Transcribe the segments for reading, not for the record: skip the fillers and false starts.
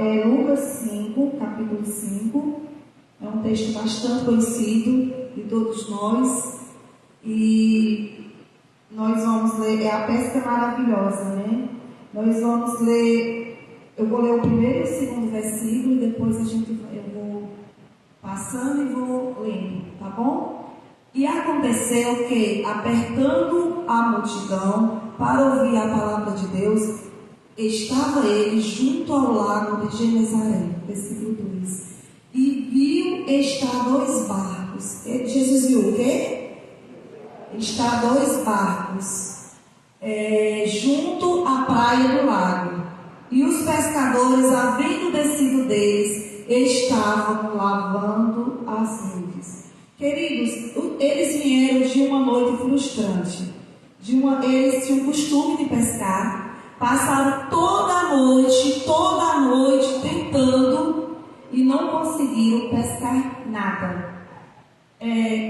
É Lucas 5, capítulo 5. É um texto bastante conhecido de todos nós. E nós vamos ler, é a pesca maravilhosa, né? Nós vamos ler, eu vou ler o primeiro e o segundo versículo, e depois eu vou passando e vou lendo, tá bom? E aconteceu que, apertando a multidão para ouvir a palavra de Deus, estava ele junto ao lago de Genezaré, versículo 2, e viu estar 2 barcos. Jesus viu o quê? Estar 2 barcos junto à praia do lago, e os pescadores, havendo descido deles, estavam lavando as redes. Queridos, eles vieram de uma noite frustrante. Eles tinham o costume de pescar. Passaram toda a noite tentando e não conseguiram pescar nada.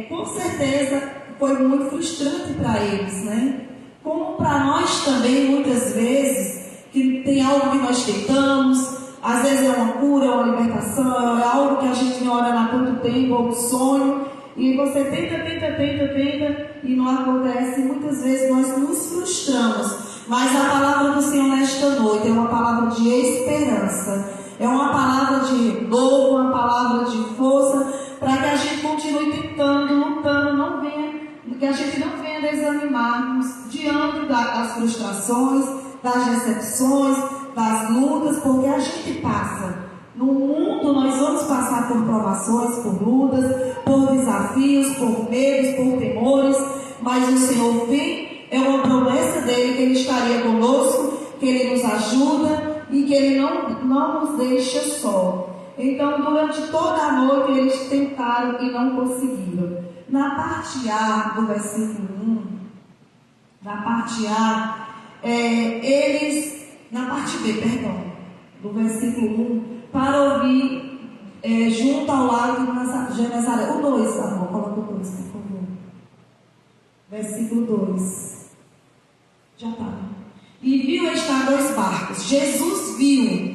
Com certeza foi muito frustrante para eles, né? Como para nós também, muitas vezes, que tem algo que nós tentamos, às vezes é uma cura, é uma libertação, é algo que a gente não ora há tanto tempo, ou um sonho, e você tenta e não acontece. Muitas vezes nós nos frustramos. Mas a palavra do Senhor nesta noite é uma palavra de esperança, é uma palavra de renovo, uma palavra de força, para que a gente continue tentando, lutando, que a gente não venha desanimarmos diante das frustrações, das decepções, das lutas, porque a gente passa. No mundo nós vamos passar por provações, por lutas, por desafios, por medos, por temores, mas o Senhor vem. É uma promessa dele que ele estaria conosco, que ele nos ajuda e que ele não nos deixa só. Então, durante toda a noite, eles tentaram e não conseguiram. Na parte A do versículo 1, na parte B, do versículo 1, para ouvir junto ao lago de Genezaré. O 2, amor, coloca o 2, por favor. Versículo 2. Já está. E viu estar 2 barcos. Jesus viu.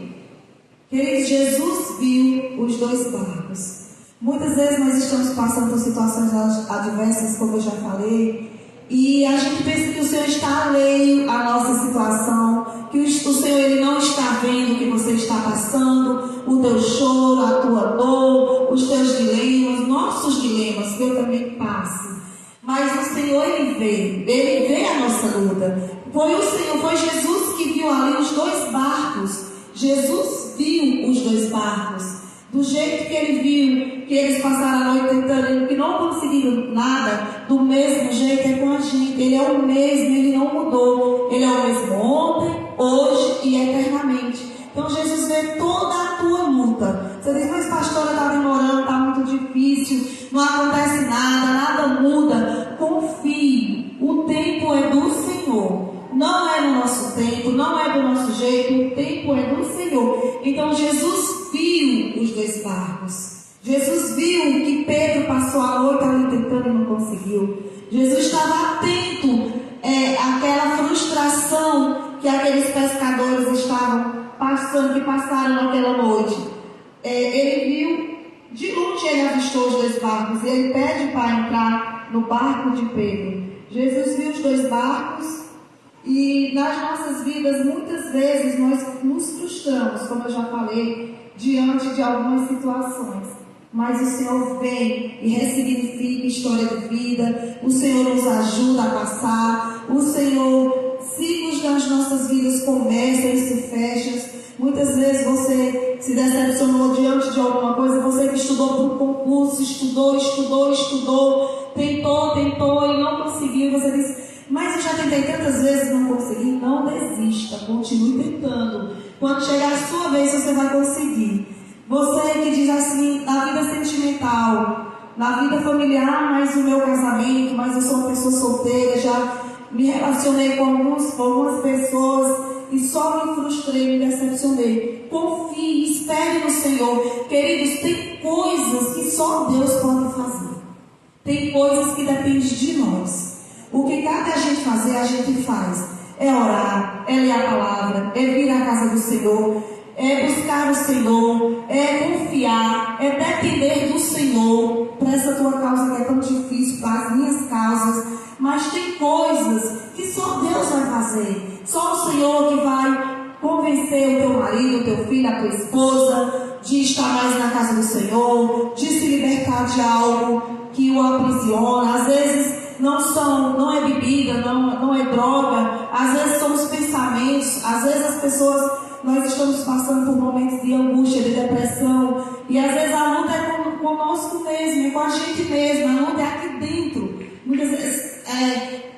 Queridos, Jesus viu os 2 barcos. Muitas vezes nós estamos passando por situações adversas, como eu já falei, e a gente pensa que o Senhor está alheio à nossa situação, que o Senhor ele não está vendo o que você está passando, o teu choro, a tua dor, os teus dilemas, nossos dilemas, que eu também passo. Mas o Senhor, ele vê a nossa luta. Foi Jesus que viu ali os 2 barcos. Jesus viu os 2 barcos. Do jeito que ele viu, que eles passaram a noite tentando, que não conseguiram nada, do mesmo jeito é com a gente. Ele é o mesmo, ele não mudou. Ele é o mesmo ontem, hoje e eternamente. Então Jesus vê toda a tua luta. Você diz, mas pastora, está demorando, está muito difícil, não acontece nada muda. Confie, o tempo é do Senhor. Não é no nosso tempo, não é do nosso jeito, o tempo é do Senhor. Então Jesus viu os 2 barcos. Jesus viu que Pedro passou a noite ali tentando e não conseguiu. Jesus estava atento àquela frustração que aqueles pescadores estavam passando, que passaram naquela noite. Ele viu, de longe ele avistou os 2 barcos e ele pede para entrar no barco de Pedro. Jesus viu os 2 barcos. E nas nossas vidas, muitas vezes, nós nos frustramos, como eu já falei, diante de algumas situações. Mas o Senhor vem e ressignifica a história de vida. O Senhor nos ajuda a passar. O Senhor, ciclos das nossas vidas começam e se fecham. Muitas vezes você se decepcionou diante de alguma coisa. Você que estudou para um concurso, estudou, tentou e não conseguiu. Você diz, mas eu já tentei tantas vezes e não consegui. Não desista, continue tentando. Quando chegar a sua vez, você vai conseguir. Você que diz assim, na vida sentimental, na vida familiar, mas o meu casamento, mas eu sou uma pessoa solteira, já me relacionei com algumas pessoas e só me frustrei, me decepcionei. Confie, espere no Senhor. Queridos, tem coisas que só Deus pode fazer. Tem coisas que dependem de nós. O que cabe a gente fazer, a gente faz. é orar, é ler a palavra, é vir à casa do Senhor, é buscar o Senhor, é confiar, é depender do Senhor para essa tua causa que é tão difícil, para as minhas causas. Mas tem coisas que só Deus vai fazer, só o Senhor que vai convencer o teu marido, o teu filho, a tua esposa de estar mais na casa do Senhor, de se libertar de algo que o aprisiona. Às vezes não é bebida, não é droga, às vezes são os pensamentos, às vezes as pessoas, nós estamos passando por momentos de angústia, de depressão, e às vezes a luta é conosco mesmo, é com a gente mesmo, a luta é aqui dentro. Muitas vezes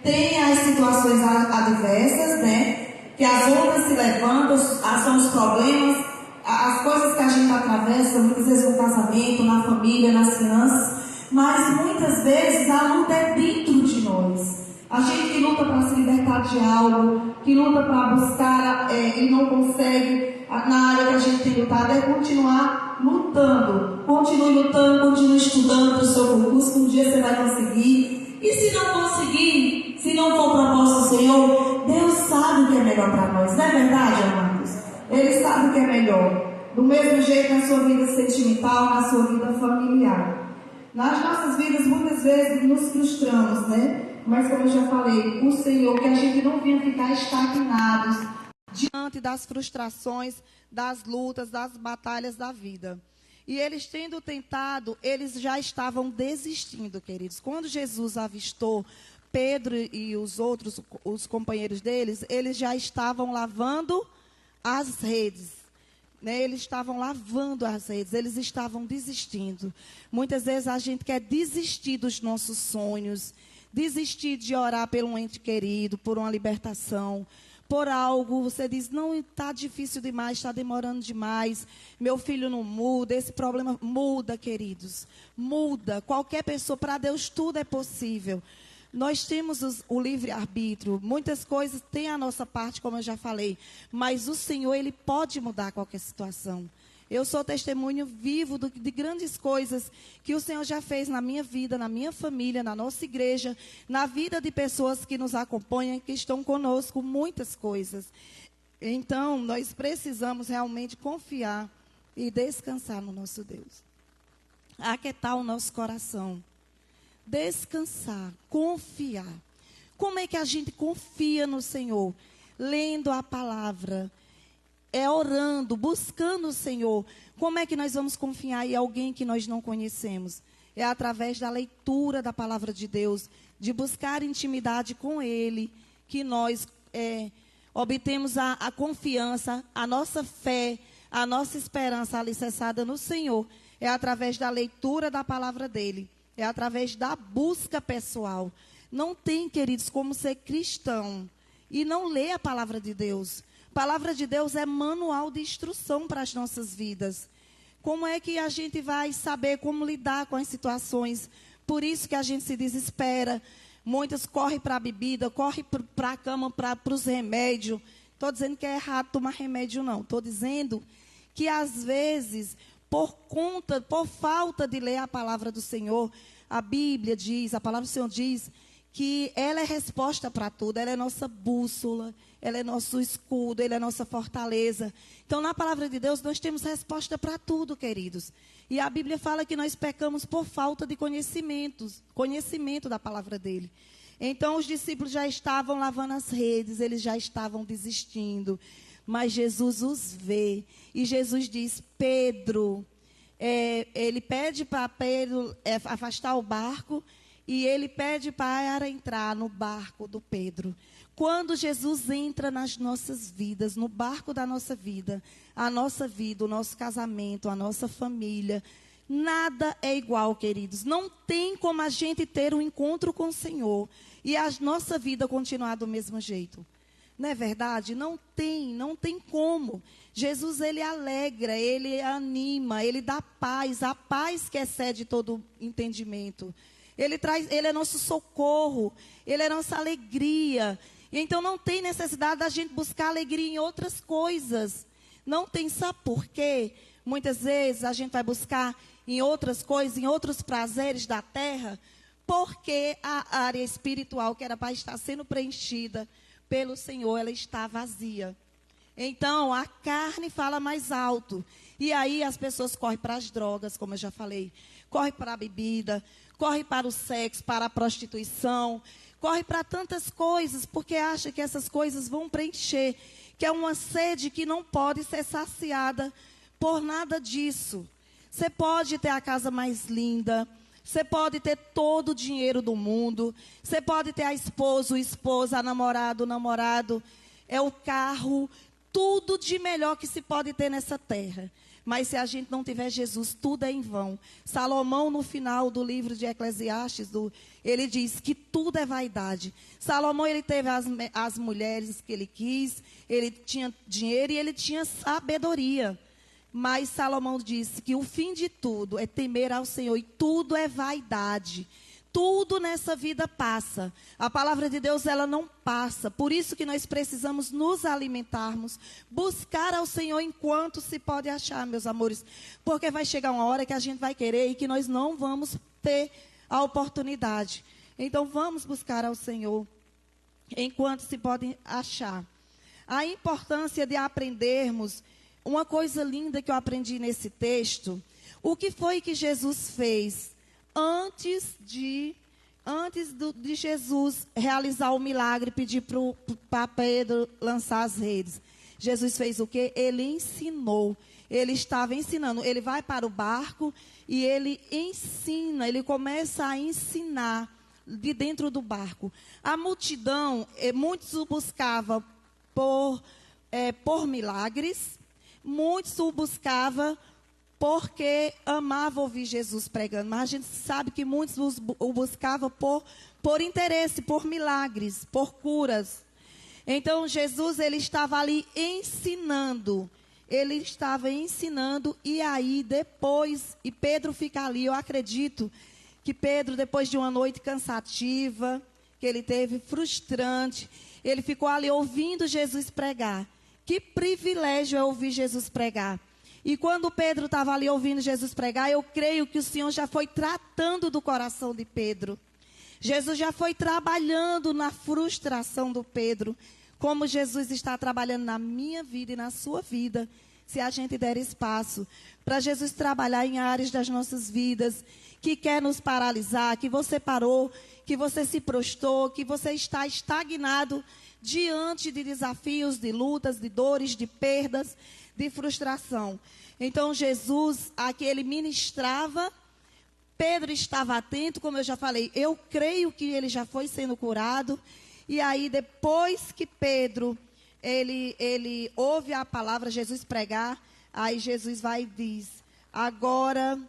tem as situações adversas, né? Que as ondas se levantam, são os problemas, as coisas que a gente atravessa, muitas vezes no casamento, na família, nas finanças, mas muitas vezes a luta é dentro de nós. A gente que luta para se libertar de algo, que luta para buscar e não consegue, na área que a gente tem lutado, é continuar lutando. Continue lutando, continue estudando para o seu concurso, que um dia você vai conseguir. E se não conseguir, se não for propósito do Senhor, Deus sabe o que é melhor para nós, não é verdade, amados? Ele sabe o que é melhor. Do mesmo jeito na sua vida sentimental, na sua vida familiar. Nas nossas vidas, muitas vezes, nos frustramos, né? Mas como eu já falei, o Senhor, que a gente não venha ficar estagnados diante das frustrações, das lutas, das batalhas da vida. E eles tendo tentado, eles já estavam desistindo, queridos. Quando Jesus avistou Pedro e os outros, os companheiros deles, eles já estavam lavando as redes. Né? Eles estavam lavando as redes, eles estavam desistindo. Muitas vezes a gente quer desistir dos nossos sonhos, desistir de orar por um ente querido, por uma libertação, por algo. Você diz, não, está difícil demais, está demorando demais, meu filho não muda, esse problema muda, queridos, muda. Qualquer pessoa, para Deus tudo é possível. Nós temos o livre-arbítrio, muitas coisas têm a nossa parte, como eu já falei, mas o Senhor, Ele pode mudar qualquer situação. Eu sou testemunho vivo de grandes coisas que o Senhor já fez na minha vida, na minha família, na nossa igreja, na vida de pessoas que nos acompanham, que estão conosco, muitas coisas. Então, nós precisamos realmente confiar e descansar no nosso Deus. Aquietar o nosso coração. Descansar, confiar. Como é que a gente confia no Senhor? Lendo a palavra, orando, buscando o Senhor. Como é que nós vamos confiar em alguém que nós não conhecemos? É através da leitura da palavra de Deus, de buscar intimidade com Ele, que nós obtemos a confiança, a nossa fé, a nossa esperança alicerçada no Senhor. É através da leitura da palavra dEle. É através da busca pessoal. Não tem, queridos, como ser cristão e não ler a palavra de Deus. A palavra de Deus é manual de instrução para as nossas vidas. Como é que a gente vai saber como lidar com as situações? Por isso que a gente se desespera. Muitas correm para a bebida, correm para a cama, para os remédios. Estou dizendo que é errado tomar remédio, não. Estou dizendo que, às vezes, por falta de ler a palavra do Senhor, a Bíblia diz, a palavra do Senhor diz, que ela é resposta para tudo, ela é nossa bússola, ela é nosso escudo, ela é nossa fortaleza. Então, na palavra de Deus, nós temos resposta para tudo, queridos. E a Bíblia fala que nós pecamos por falta de conhecimento da palavra dele. Então, os discípulos já estavam lavando as redes, eles já estavam desistindo. Mas Jesus os vê. E Jesus diz, Pedro, ele pede para Pedro afastar o barco. E ele pede para entrar no barco do Pedro. Quando Jesus entra nas nossas vidas, no barco da nossa vida, a nossa vida, o nosso casamento, a nossa família, nada é igual, queridos. Não tem como a gente ter um encontro com o Senhor e a nossa vida continuar do mesmo jeito. Não é verdade? Não tem como. Jesus, ele alegra, ele anima, ele dá paz, a paz que excede todo entendimento. Ele é nosso socorro, ele é nossa alegria. E então não tem necessidade da gente buscar alegria em outras coisas. Não tem, sabe por quê? Muitas vezes a gente vai buscar em outras coisas, em outros prazeres da terra, porque a área espiritual que era para estar sendo preenchida, pelo Senhor, ela está vazia. Então, a carne fala mais alto. E aí as pessoas correm para as drogas, como eu já falei. Correm para a bebida, correm para o sexo, para a prostituição. Correm para tantas coisas, porque acha que essas coisas vão preencher. Que é uma sede que não pode ser saciada por nada disso. Você pode ter a casa mais linda. Você pode ter todo o dinheiro do mundo. Você pode ter a esposa, o esposo, a namorada, o namorado. É o carro. Tudo de melhor que se pode ter nessa terra. Mas se a gente não tiver Jesus, tudo é em vão. Salomão, no final do livro de Eclesiastes, ele diz que tudo é vaidade. Salomão, ele teve as mulheres que ele quis, ele tinha dinheiro e ele tinha sabedoria. Mas Salomão disse que o fim de tudo é temer ao Senhor e tudo é vaidade. Tudo nessa vida passa. A palavra de Deus, ela não passa. Por isso que nós precisamos nos alimentarmos, buscar ao Senhor enquanto se pode achar, meus amores. Porque vai chegar uma hora que a gente vai querer e que nós não vamos ter a oportunidade. Então vamos buscar ao Senhor enquanto se pode achar. A importância de aprendermos, uma coisa linda que eu aprendi nesse texto, o que foi que Jesus fez antes de Jesus realizar o milagre, pedir para Pedro lançar as redes. Jesus fez o quê? Ele ensinou. Ele estava ensinando. Ele vai para o barco e ele ensina. Ele começa a ensinar de dentro do barco. A multidão, muitos o buscavam por milagres. Muitos o buscavam porque amava ouvir Jesus pregando. Mas a gente sabe que muitos o buscavam por interesse, por milagres, por curas. Então, Jesus, ele estava ali ensinando. Ele estava ensinando e aí depois, e Pedro fica ali, eu acredito que Pedro, depois de uma noite cansativa, que ele teve, frustrante, ele ficou ali ouvindo Jesus pregar. Que privilégio é ouvir Jesus pregar. E quando Pedro estava ali ouvindo Jesus pregar, eu creio que o Senhor já foi tratando do coração de Pedro. Jesus já foi trabalhando na frustração do Pedro. Como Jesus está trabalhando na minha vida e na sua vida. Se a gente der espaço para Jesus trabalhar em áreas das nossas vidas. Que quer nos paralisar, que você parou, que você se prostrou, que você está estagnado diante de desafios, de lutas, de dores, de perdas, de frustração. Então Jesus, aqui ele ministrava, Pedro estava atento, como eu já falei, eu creio que ele já foi sendo curado. E aí depois que Pedro, ele ouve a palavra Jesus pregar, aí Jesus vai e diz, agora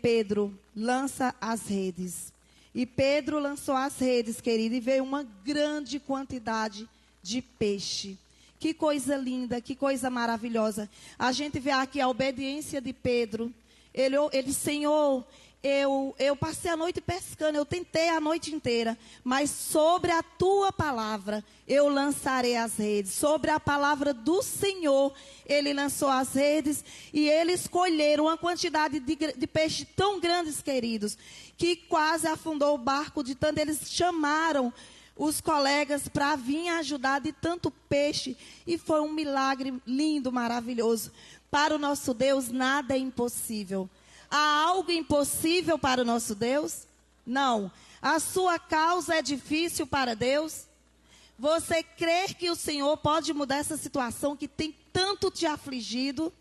Pedro, lança as redes. E Pedro lançou as redes, querido, e veio uma grande quantidade de peixe. Que coisa linda, que coisa maravilhosa. A gente vê aqui a obediência de Pedro. Ele Senhor, eu passei a noite pescando, eu tentei a noite inteira, mas sobre a tua palavra eu lançarei as redes. Sobre a palavra do Senhor, ele lançou as redes e eles colheram uma quantidade de peixe tão grandes, queridos, que quase afundou o barco de tanto. Eles chamaram os colegas para vir ajudar de tanto peixe. E foi um milagre lindo, maravilhoso. Para o nosso Deus, nada é impossível. Há algo impossível para o nosso Deus? Não. A sua causa é difícil para Deus? Você crê que o Senhor pode mudar essa situação que tem tanto te afligido?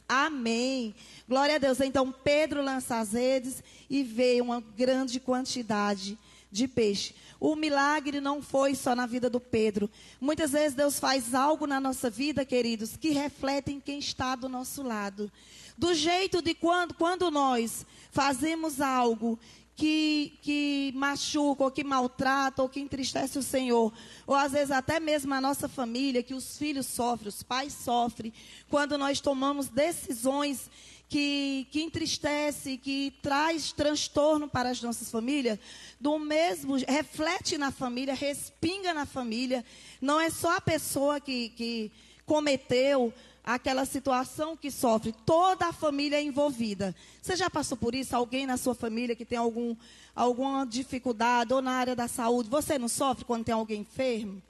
Amém. Glória a Deus. Então Pedro lança as redes e veio uma grande quantidade de peixe. O milagre não foi só na vida do Pedro. Muitas vezes Deus faz algo na nossa vida, queridos, que refletem quem está do nosso lado. Do jeito de quando nós fazemos algo que machuca, ou que maltrata, ou que entristece o Senhor, ou às vezes até mesmo a nossa família, que os filhos sofrem, os pais sofrem, quando nós tomamos decisões que entristece, que traz transtorno para as nossas famílias, do mesmo, reflete na família, respinga na família. Não é só a pessoa que cometeu aquela situação que sofre, toda a família é envolvida. Você já passou por isso? Alguém na sua família que tem alguma dificuldade, ou na área da saúde, você não sofre quando tem alguém enfermo?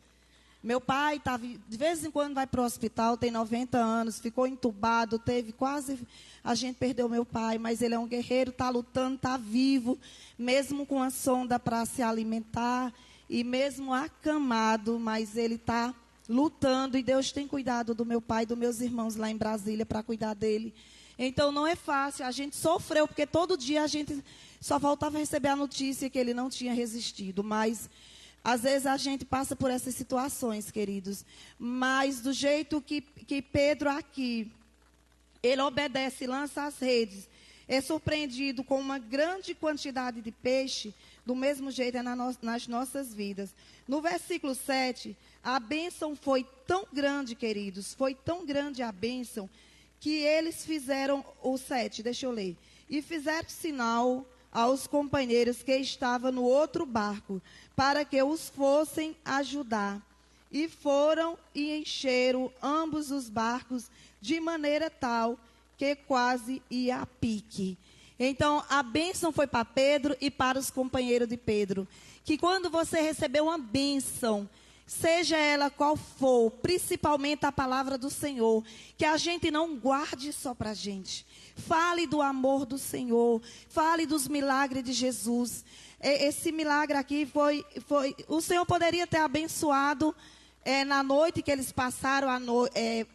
Meu pai de vez em quando vai para o hospital, tem 90 anos, ficou entubado, a gente perdeu meu pai, mas ele é um guerreiro, está lutando, está vivo, mesmo com a sonda para se alimentar, e mesmo acamado, mas ele está lutando, e Deus tem cuidado do meu pai e dos meus irmãos lá em Brasília para cuidar dele. Então não é fácil, a gente sofreu, porque todo dia a gente só voltava a receber a notícia que ele não tinha resistido, mas às vezes a gente passa por essas situações, queridos. Mas do jeito que Pedro aqui, ele obedece, lança as redes, é surpreendido com uma grande quantidade de peixe, do mesmo jeito é nas nossas vidas. No versículo 7, a bênção foi tão grande, queridos, foi tão grande a bênção, que eles fizeram, o 7, deixa eu ler, e fizeram sinal aos companheiros que estavam no outro barco, para que os fossem ajudar. E foram e encheram ambos os barcos de maneira tal que quase ia a pique. Então, a bênção foi para Pedro e para os companheiros de Pedro. Que quando você receber uma bênção, seja ela qual for, principalmente a palavra do Senhor, que a gente não guarde só para a gente. Fale do amor do Senhor, fale dos milagres de Jesus. Esse milagre aqui o Senhor poderia ter abençoado na noite que eles passaram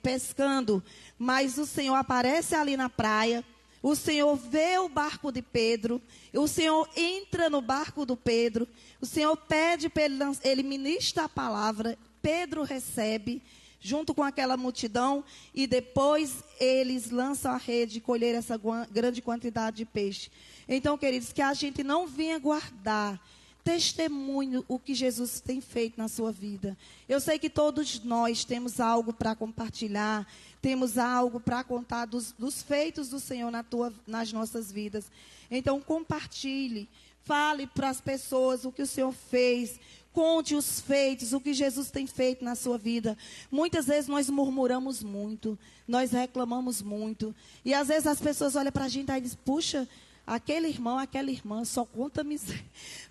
pescando, mas o Senhor aparece ali na praia, o Senhor vê o barco de Pedro, o Senhor entra no barco do Pedro, o Senhor pede para ele ministra a palavra, Pedro recebe, junto com aquela multidão, e depois eles lançam a rede e colheram essa grande quantidade de peixe. Então, queridos, que a gente não venha guardar testemunho o que Jesus tem feito na sua vida. Eu sei que todos nós temos algo para compartilhar, temos algo para contar dos feitos do Senhor nas nossas vidas. Então, compartilhe, fale para as pessoas o que o Senhor fez, conte os feitos, o que Jesus tem feito na sua vida. Muitas vezes nós murmuramos muito, nós reclamamos muito, e às vezes as pessoas olham para a gente e dizem, puxa, aquele irmão, aquela irmã só conta miséria.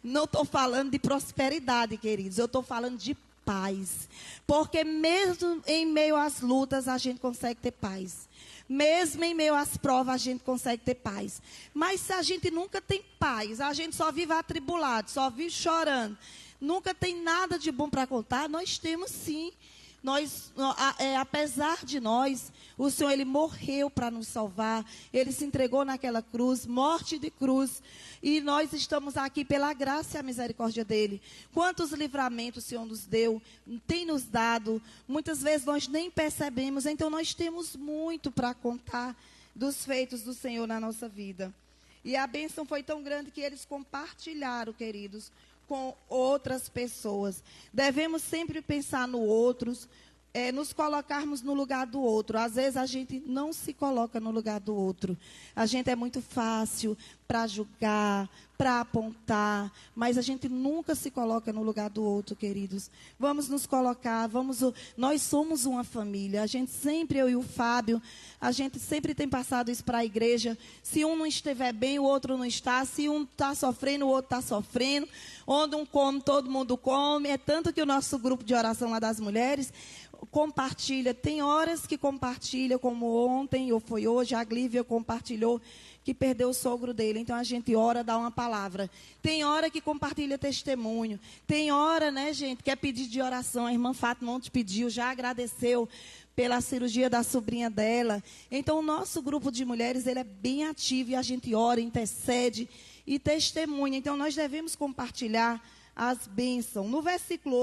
Não estou falando de prosperidade, queridos. Eu estou falando de paz. Porque mesmo em meio às lutas, a gente consegue ter paz. Mesmo em meio às provas, a gente consegue ter paz. Mas se a gente nunca tem paz, a gente só vive atribulado, só vive chorando, nunca tem nada de bom para contar, nós temos sim. Apesar de nós, o Senhor, Ele morreu para nos salvar. Ele se entregou naquela cruz, morte de cruz. E nós estamos aqui pela graça e a misericórdia dEle. Quantos livramentos o Senhor nos deu, tem nos dado. Muitas vezes nós nem percebemos. Então nós temos muito para contar dos feitos do Senhor na nossa vida. E a bênção foi tão grande que eles compartilharam, queridos, com outras pessoas. Devemos sempre pensar no outros, nos colocarmos no lugar do outro. Às vezes a gente não se coloca no lugar do outro. A gente é muito fácil para julgar, para apontar, mas a gente nunca se coloca no lugar do outro, queridos. Vamos nos colocar, nós somos uma família. A gente sempre, eu e o Fábio, a gente sempre tem passado isso para a igreja. Se um não estiver bem, o outro não está. Se um está sofrendo, o outro está sofrendo. Onde um come, todo mundo come. É tanto que o nosso grupo de oração lá das mulheres compartilha. Tem horas que compartilha, como ontem ou foi hoje, a Glívia compartilhou que perdeu o sogro dele. Então a gente ora, dá uma palavra. Tem hora que compartilha testemunho. Tem hora, né, gente, que é pedido de oração. A irmã Fátima ontem pediu, já agradeceu pela cirurgia da sobrinha dela. Então o nosso grupo de mulheres, ele é bem ativo e a gente ora, intercede e testemunha. Então nós devemos compartilhar as bênçãos. No versículo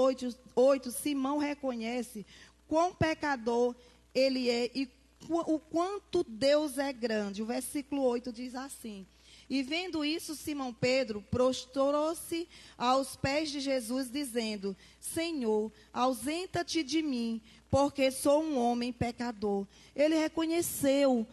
8, Simão reconhece quão pecador ele é e o quanto Deus é grande. O versículo 8 diz assim: e vendo isso, Simão Pedro prostrou-se aos pés de Jesus, dizendo: Senhor, ausenta-te de mim, porque sou um homem pecador. Ele reconheceu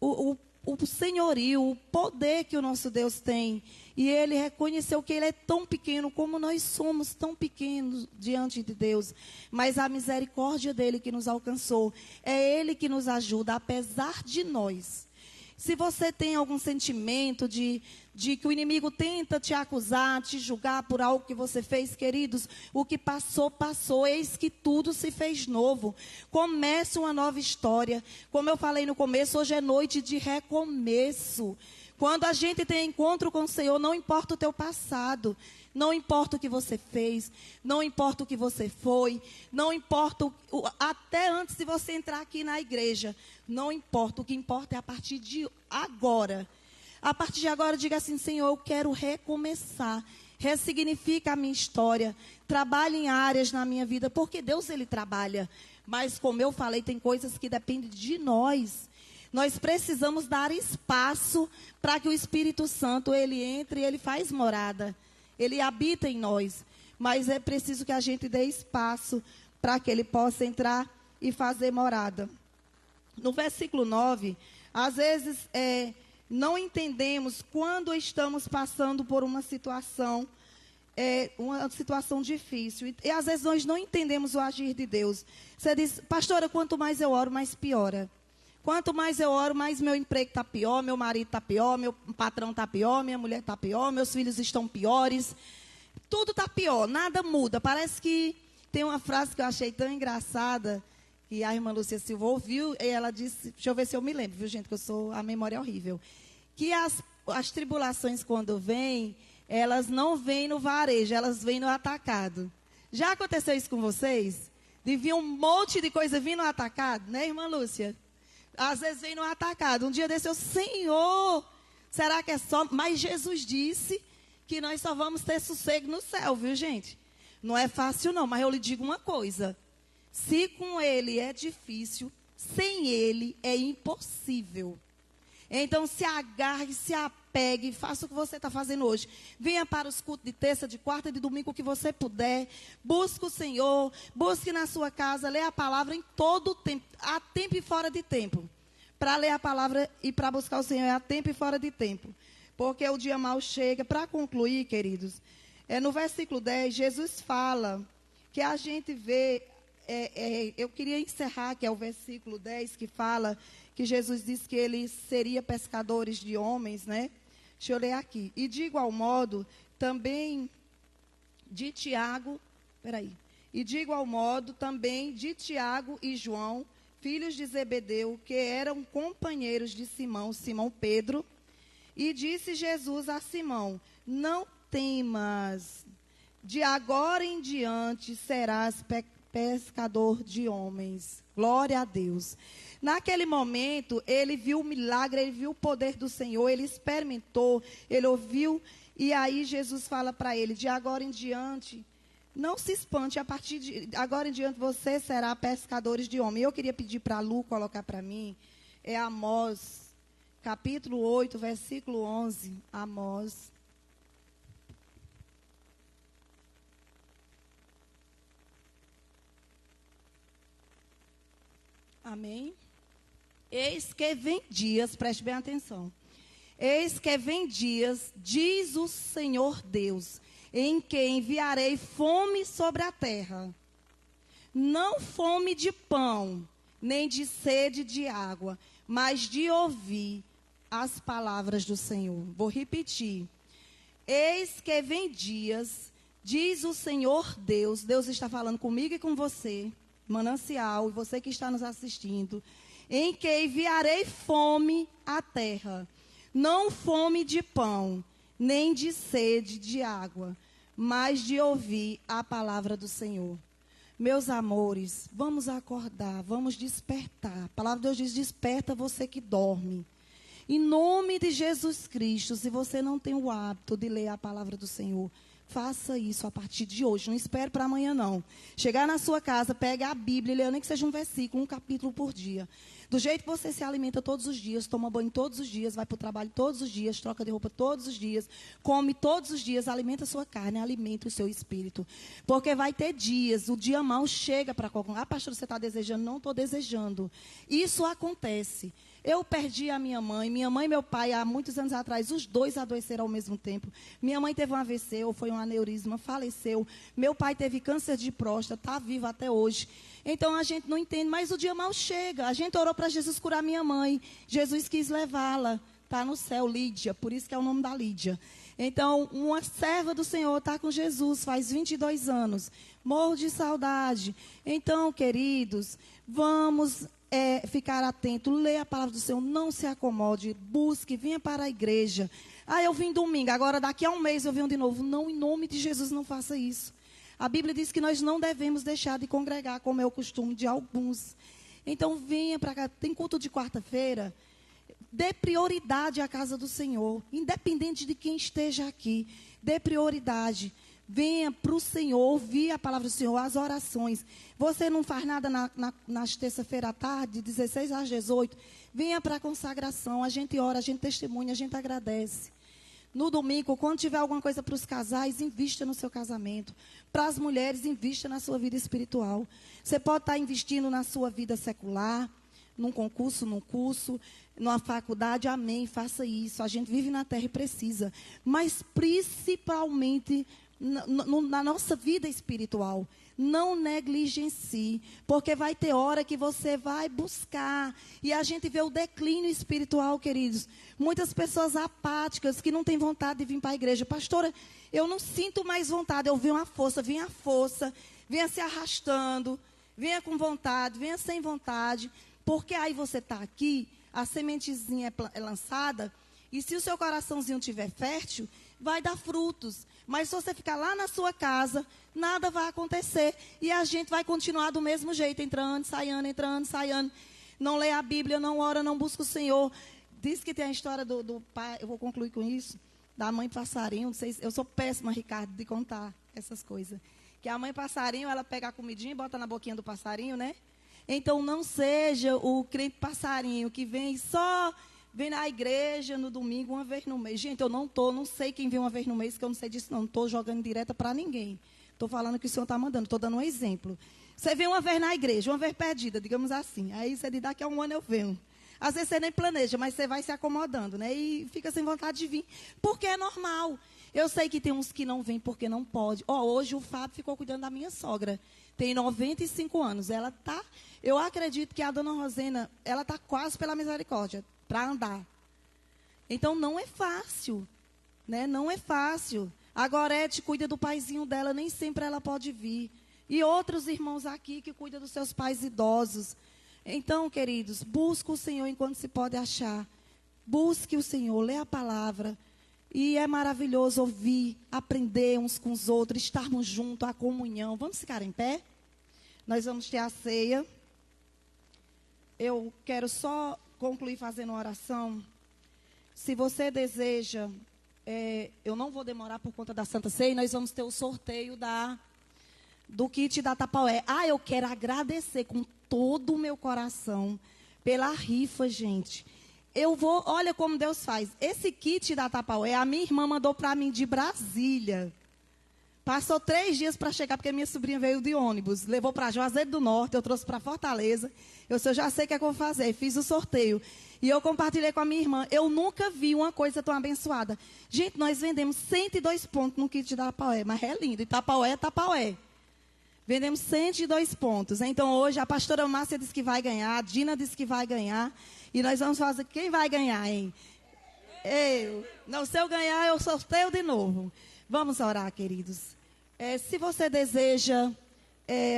o o senhorio, o poder que o nosso Deus tem. E ele reconheceu que ele é tão pequeno como nós somos, tão pequenos diante de Deus. Mas a misericórdia dele que nos alcançou, é ele que nos ajuda, apesar de nós. Se você tem algum sentimento de que o inimigo tenta te acusar, te julgar por algo que você fez, queridos, o que passou, passou. Eis que tudo se fez novo. Comece uma nova história. Como eu falei no começo, hoje é noite de recomeço. Quando a gente tem encontro com o Senhor, não importa o teu passado, não importa o que você fez, não importa o que você foi, não importa, até antes de você entrar aqui na igreja, não importa, o que importa é a partir de agora. A partir de agora, diga assim: Senhor, eu quero recomeçar. Ressignifica a minha história, trabalhe em áreas na minha vida, porque Deus, Ele trabalha. Mas, como eu falei, tem coisas que dependem de nós. Nós precisamos dar espaço para que o Espírito Santo, ele entre e ele faz morada. Ele habita em nós. Mas é preciso que a gente dê espaço para que ele possa entrar e fazer morada. No versículo 9, às vezes não entendemos quando estamos passando por uma situação difícil. E às vezes nós não entendemos o agir de Deus. Você diz: pastora, quanto mais eu oro, mais piora. Quanto mais eu oro, mais meu emprego está pior, meu marido está pior, meu patrão está pior, minha mulher está pior, meus filhos estão piores. Tudo está pior, nada muda. Parece que tem uma frase que eu achei tão engraçada, que a irmã Lúcia Silva ouviu, e ela disse, deixa eu ver se eu me lembro, viu, gente, que a memória é horrível. Que as tribulações, quando vêm, elas não vêm no varejo, elas vêm no atacado. Já aconteceu isso com vocês? De vir um monte de coisa vir no atacado, né, irmã Lúcia? Às vezes vem no atacado. Um dia desse eu, Senhor, será que é só? Mas Jesus disse que nós só vamos ter sossego no céu, viu, gente? Não é fácil não, mas eu lhe digo uma coisa. Se com Ele é difícil, sem Ele é impossível. Então se agarre, se apegue, faça o que você está fazendo hoje. Venha para os cultos de terça, de quarta, de domingo, o que você puder. Busque o Senhor, busque na sua casa, leia a palavra em todo o tempo, há tempo e fora de tempo. Para ler a palavra e para buscar o Senhor é há tempo e fora de tempo. Porque o dia mau chega. Para concluir, queridos, no versículo 10, Jesus fala que a gente vê, eu queria encerrar, que é o versículo 10, que fala que Jesus disse que ele seria pescadores de homens, né? Deixa eu ler aqui. E de igual modo, também de Tiago, E de igual modo, também de Tiago e João, filhos de Zebedeu, que eram companheiros de Simão Pedro. E disse Jesus a Simão: não temas, de agora em diante serás pescador de homens. Glória a Deus. Naquele momento, ele viu o milagre, ele viu o poder do Senhor, ele experimentou, ele ouviu, e aí Jesus fala para ele: de agora em diante, não se espante, a partir de agora em diante você será pescadores de homens. Eu queria pedir para a Lu colocar para mim, Amós, capítulo 8, versículo 11, Amós. Amém? Eis que vem dias, preste bem atenção. Eis que vem dias, diz o Senhor Deus, em que enviarei fome sobre a terra. Não fome de pão, nem de sede de água, mas de ouvir as palavras do Senhor. Vou repetir. Eis que vem dias, diz o Senhor Deus. Deus está falando comigo e com você, Manancial, e você que está nos assistindo, em que enviarei fome à terra, não fome de pão, nem de sede de água, mas de ouvir a palavra do Senhor. Meus amores, vamos acordar, vamos despertar. A palavra de Deus diz: desperta você que dorme. Em nome de Jesus Cristo, se você não tem o hábito de ler a palavra do Senhor, faça isso a partir de hoje. Não espere para amanhã, não. Chegar na sua casa, pegue a Bíblia e leia, nem que seja um versículo, um capítulo por dia. Do jeito que você se alimenta todos os dias, toma banho todos os dias, vai para o trabalho todos os dias, troca de roupa todos os dias, come todos os dias, alimenta a sua carne, alimenta o seu espírito. Porque vai ter dias, o dia mau chega para qualquer um. Ah, pastor, você está desejando? Não estou desejando. Isso acontece. Eu perdi a minha mãe e meu pai, há muitos anos atrás, os dois adoeceram ao mesmo tempo. Minha mãe teve um AVC, ou foi um aneurisma, faleceu. Meu pai teve câncer de próstata, está vivo até hoje. Então a gente não entende, mas o dia mal chega. A gente orou para Jesus curar minha mãe. Jesus quis levá-la. Está no céu, Lídia, por isso que é o nome da Lídia. Então, uma serva do Senhor está com Jesus faz 22 anos. Morro de saudade. Então, queridos, vamos ficar atento, lê a palavra do Senhor, não se acomode, busque, venha para a igreja. Ah, eu vim domingo, agora daqui a um mês eu venho de novo. Não, em nome de Jesus, não faça isso. A Bíblia diz que nós não devemos deixar de congregar, como é o costume de alguns. Então, venha para cá. Tem culto de quarta-feira. Dê prioridade à casa do Senhor, independente de quem esteja aqui. Dê prioridade. Venha para o Senhor, ouvir a palavra do Senhor, as orações. Você não faz nada nas terça-feira à tarde, de 16 às 18. Venha para a consagração. A gente ora, a gente testemunha, a gente agradece. No domingo, quando tiver alguma coisa para os casais, invista no seu casamento. Para as mulheres, invista na sua vida espiritual. Você pode estar investindo na sua vida secular, num concurso, num curso, numa faculdade, amém, faça isso. A gente vive na terra e precisa. Mas principalmente na nossa vida espiritual. Não negligencie, porque vai ter hora que você vai buscar. E a gente vê o declínio espiritual, queridos. Muitas pessoas apáticas, que não têm vontade de vir para a igreja. Pastora, eu não sinto mais vontade. Eu vi uma força, venha se arrastando, venha com vontade, venha sem vontade. Porque aí você está aqui, a sementezinha é lançada, e se o seu coraçãozinho estiver fértil, vai dar frutos. Mas se você ficar lá na sua casa, nada vai acontecer. E a gente vai continuar do mesmo jeito, entrando, saindo. Não lê a Bíblia, não ora, não busca o Senhor. Diz que tem a história do pai, eu vou concluir com isso, da mãe passarinho. Não sei, eu sou péssima, Ricardo, de contar essas coisas. Que a mãe passarinho, ela pega a comidinha e bota na boquinha do passarinho, né? Então, não seja o crente passarinho que vem na igreja no domingo uma vez no mês. Gente, eu não sei quem vem uma vez no mês, que eu não sei disso não. Não estou jogando direta para ninguém. Estou falando que o Senhor está mandando, estou dando um exemplo. Você vem uma vez na igreja, uma vez perdida, digamos assim. Aí você diz, daqui a um ano eu venho. Às vezes você nem planeja, mas você vai se acomodando, né? E fica sem vontade de vir. Porque é normal. Eu sei que tem uns que não vêm porque não pode. Hoje o Fábio ficou cuidando da minha sogra. Tem 95 anos. Ela está... Eu acredito que a dona Rosena, ela está quase pela misericórdia, para andar. Então, não é fácil, né? Não é fácil. A Gorete cuida do paizinho dela, nem sempre ela pode vir. E outros irmãos aqui que cuidam dos seus pais idosos. Então, queridos, busque o Senhor enquanto se pode achar. Busque o Senhor, lê a palavra. E é maravilhoso ouvir, aprender uns com os outros, estarmos juntos, a comunhão. Vamos ficar em pé? Nós vamos ter a ceia. Eu quero só concluir fazendo uma oração. Se você deseja, eu não vou demorar por conta da Santa Ceia, nós vamos ter o sorteio do kit da Tapaué. Eu quero agradecer com todo o meu coração pela rifa, gente. Olha como Deus faz. Esse kit da Tapaué, a minha irmã mandou para mim de Brasília. Passou 3 dias para chegar, porque minha sobrinha veio de ônibus. Levou para Juazeiro do Norte, eu trouxe para Fortaleza. Eu já sei o que é que eu vou fazer. Fiz o sorteio. E eu compartilhei com a minha irmã. Eu nunca vi uma coisa tão abençoada. Gente, nós vendemos 102 pontos no kit da Tapaué. Mas é lindo. Itapaué é Tapaué. Vendemos 102 pontos. Então, hoje, a pastora Márcia disse que vai ganhar. A Dina disse que vai ganhar. E nós vamos fazer... Quem vai ganhar, hein? Eu. Não, se eu ganhar, eu sorteio de novo. Vamos orar, queridos. Se você deseja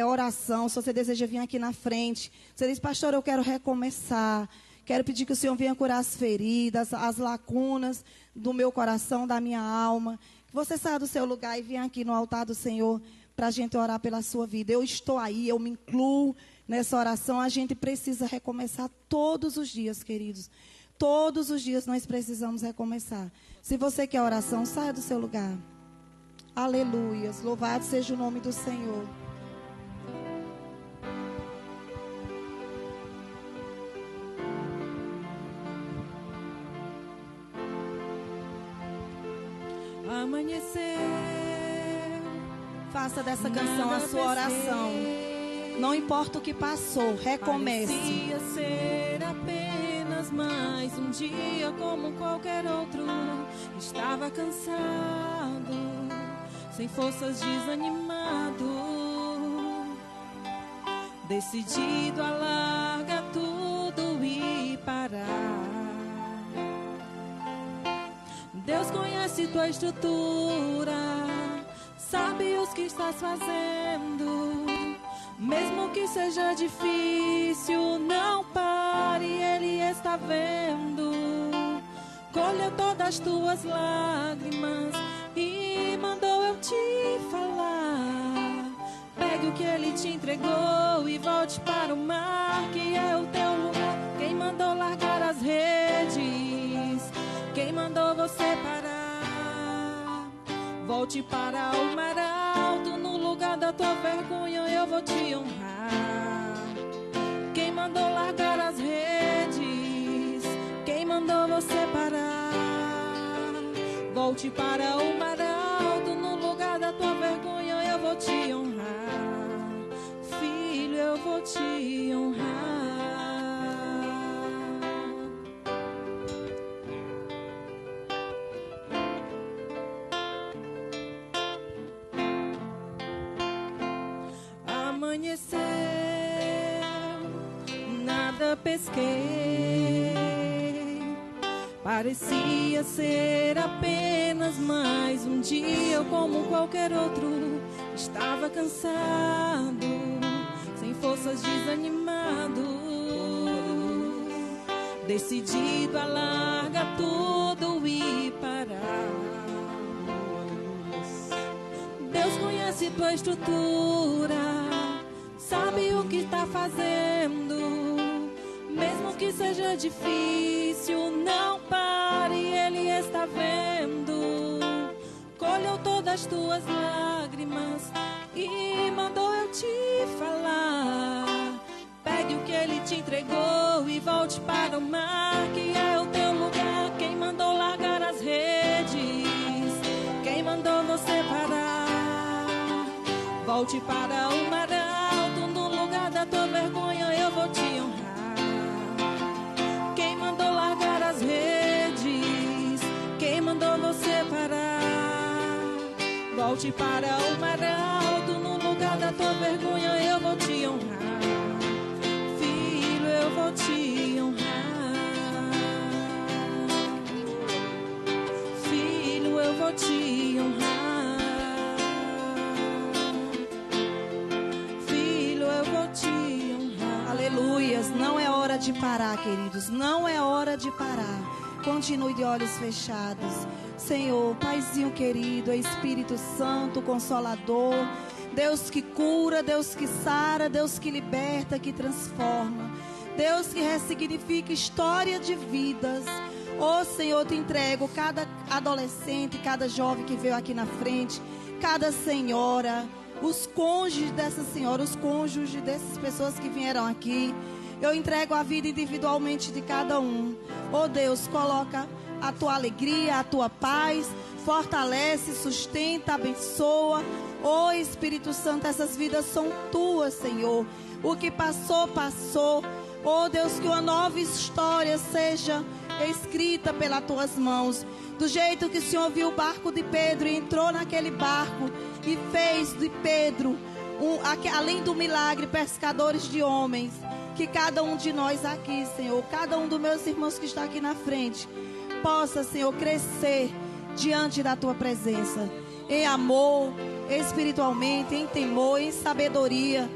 oração, se você deseja vir aqui na frente, você diz, pastor, eu quero recomeçar, quero pedir que o Senhor venha curar as feridas, as lacunas do meu coração, da minha alma. Que você saia do seu lugar e venha aqui no altar do Senhor para a gente orar pela sua vida. Eu estou aí, eu me incluo nessa oração. A gente precisa recomeçar todos os dias, queridos. Todos os dias nós precisamos recomeçar. Se você quer oração, saia do seu lugar. Aleluias, louvado seja o nome do Senhor. Amanhecer, faça dessa canção a sua oração. Não importa o que passou, recomece. Parecia ser apenas mais dia como qualquer outro. Estava cansado, sem forças, desanimado, decidido a largar tudo e parar. Deus conhece tua estrutura, sabe os que estás fazendo. Mesmo que seja difícil, não pare, Ele está vendo. Colheu todas as tuas lágrimas e mandou eu te falar. Pegue o que Ele te entregou e volte para o mar, que é o teu lugar. Quem mandou largar as redes? Quem mandou você parar? Volte para o mar alto, no lugar da tua vergonha eu vou te honrar. Quem mandou largar as redes? Quem mandou você parar? Volte para o mar alto, no lugar da tua vergonha eu vou te honrar. Filho, eu vou te honrar. Amanheceu, nada pesquei. Parecia ser apenas mais um dia como qualquer outro. Estava cansado, sem forças, desanimado, decidido a largar tudo e parar. Deus conhece tua estrutura, sabe o que está fazendo. Mesmo que seja difícil, não pare, Ele está vendo. Colheu todas as tuas lágrimas e mandou eu te falar. Pegue o que Ele te entregou e volte para o mar, que é o teu lugar. Quem mandou largar as redes? Quem mandou você parar? Volte para o mar alto, no lugar da tua vergonha eu vou te honrar. Quem mandou largar as redes? Quem mandou você parar? Volte para o mar alto, no lugar da tua vergonha eu vou te honrar. Filho, eu vou te honrar. Filho, eu vou te honrar. Filho, eu vou te honrar. Aleluias, não é hora de parar, queridos, não é hora de parar. Continue de olhos fechados. Senhor, Paizinho querido, Espírito Santo, Consolador, Deus que cura, Deus que sara, Deus que liberta, que transforma, Deus que ressignifica história de vidas. Ó Senhor, te entrego cada adolescente, cada jovem que veio aqui na frente, cada senhora, os cônjuges dessa senhora, os cônjuges dessas pessoas que vieram aqui. Eu entrego a vida individualmente de cada um. Oh Deus, coloca a tua alegria, a tua paz, fortalece, sustenta, abençoa. Oh Espírito Santo, essas vidas são tuas, Senhor. O que passou, passou. Oh Deus, que uma nova história seja escrita pelas tuas mãos. Do jeito que o Senhor viu o barco de Pedro e entrou naquele barco e fez de Pedro, além do milagre, pescadores de homens. Que cada um de nós aqui, Senhor, cada um dos meus irmãos que está aqui na frente, possa, Senhor, crescer diante da tua presença, em amor, espiritualmente, em temor, em sabedoria.